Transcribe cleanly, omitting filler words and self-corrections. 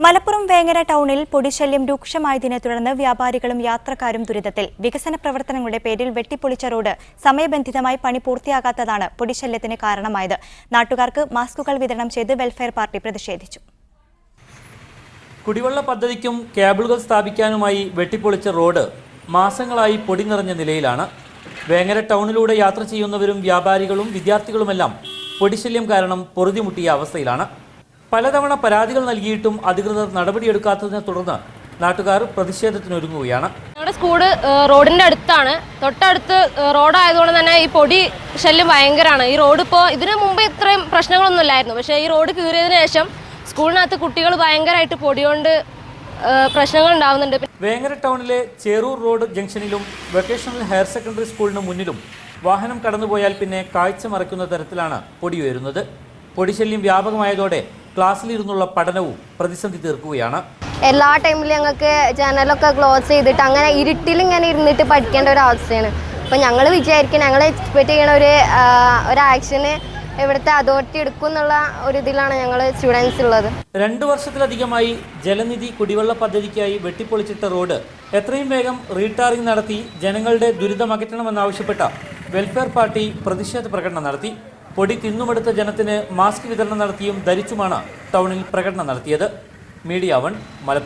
മലപ്പുറം വേങ്ങര ടൗണിൽ പൊടിശല്യം രൂക്ഷമായതിനെ തുടർന്ന് വ്യാപാരികളും യാത്രക്കാരും ദുരിതത്തിൽ. വികസന പ്രവർത്തനങ്ങളുടെ പേരിൽ വെട്ടിപ്പൊളിച്ച റോഡ് സമയബന്ധിതമായി പണി പൂർത്തിയാകാത്തതാണ് പൊടിശല്യത്തിന് കാരണമായത്. നാട്ടുകാർക്ക് മാസ്കുകൾ വിതരണം ചെയ്ത് വെൽഫെയർ പാർട്ടി പ്രതിഷേധിച്ചു. കുടിവെള്ള പദ്ധതിക്കും കേബിളുകൾ സ്ഥാപിക്കാനുമായി വെട്ടിപ്പൊളിച്ച റോഡ് മാസങ്ങളായി പൊടി നിറഞ്ഞ നിലയിലാണ്. വേങ്ങര ടൗണിലൂടെ യാത്ര ചെയ്യുന്നവരും വ്യാപാരികളും വിദ്യാർത്ഥികളുമെല്ലാം പൊടിശല്യം കാരണം പൊറുതിമുട്ടിയ അവസ്ഥയിലാണ്. പലതവണ പരാതികൾ നൽകിയിട്ടും അധികൃതർ നടപടിയെടുക്കാത്തതിനെ തുടർന്ന് നാട്ടുകാർ പ്രതിഷേധത്തിനൊരുങ്ങുകയാണ്. ഞങ്ങളുടെ സ്കൂള് റോഡിന്റെ അടുത്താണ്, തൊട്ടടുത്ത് റോഡായതുകൊണ്ട് തന്നെ ഈ പൊടി ശല്യം ഭയങ്കരമാണ്. ഈ റോഡ് ഇപ്പോൾ ഇതിനു മുമ്പ് ഇത്രയും പ്രശ്നങ്ങളൊന്നും ഇല്ലായിരുന്നു. പക്ഷേ ഈ റോഡ് കീറിയതിനു ശേഷം സ്കൂളിനകത്ത് കുട്ടികൾ ഭയങ്കരമായിട്ട് പൊടികൊണ്ട് പ്രശ്നങ്ങൾ ഉണ്ടാവുന്നുണ്ട്. വേങ്ങര ടൗണിലെ ചേറൂർ റോഡ് ജംഗ്ഷനിലും വൊക്കേഷണൽ ഹയർ സെക്കൻഡറി സ്കൂളിന് മുന്നിലും വാഹനം കടന്നുപോയാൽ പിന്നെ കാഴ്ച മറയ്ക്കുന്ന തരത്തിലാണ് പൊടി ഉയരുന്നത്. പൊടിശല്യം വ്യാപകമായതോടെ ക്ലാസ്സിലിരുന്നുള്ള പഠനവും പ്രതിസന്ധി തീർക്കുകയാണ്. എല്ലാ ടൈമിലും ഞങ്ങൾക്ക് ജനലൊക്കെ ക്ലോസ് ചെയ്തിട്ട് അങ്ങനെ ഇരുട്ടിൽ ഇങ്ങനെ ഇരുന്നിട്ട് പഠിക്കേണ്ട ഒരു അവസ്ഥയാണ്. അപ്പോൾ ഞങ്ങൾ വിചാരിക്കും, ഞങ്ങൾ എക്സ്പെക്ട് ചെയ്യണ ഒരു ആക്ഷന് ഇവിടുത്തെ അതോറിറ്റി എടുക്കും എന്നുള്ള ഒരു ഇതിലാണ് ഞങ്ങൾ സ്റ്റുഡൻസ് ഉള്ളത്. 2 വർഷത്തിലധികമായി ജലനിധി കുടിവെള്ള പദ്ധതിക്കായി വെട്ടിപ്പൊളിച്ചിട്ട റോഡ് എത്രയും വേഗം റീടാറിംഗ് നടത്തി ജനങ്ങളുടെ ദുരിതമകറ്റണമെന്നാവശ്യപ്പെട്ട വെൽഫെയർ പാർട്ടി പ്രതിഷേധ പ്രകടനം നടത്തി. പൊടി തിന്നുമെടുത്ത ജനത്തിന് മാസ്ക് വിതരണം നടത്തിയും ധരിച്ചുമാണ് ടൗണിൽ പ്രകടനം നടത്തിയത്. മീഡിയ 1 മലപ്പുറം.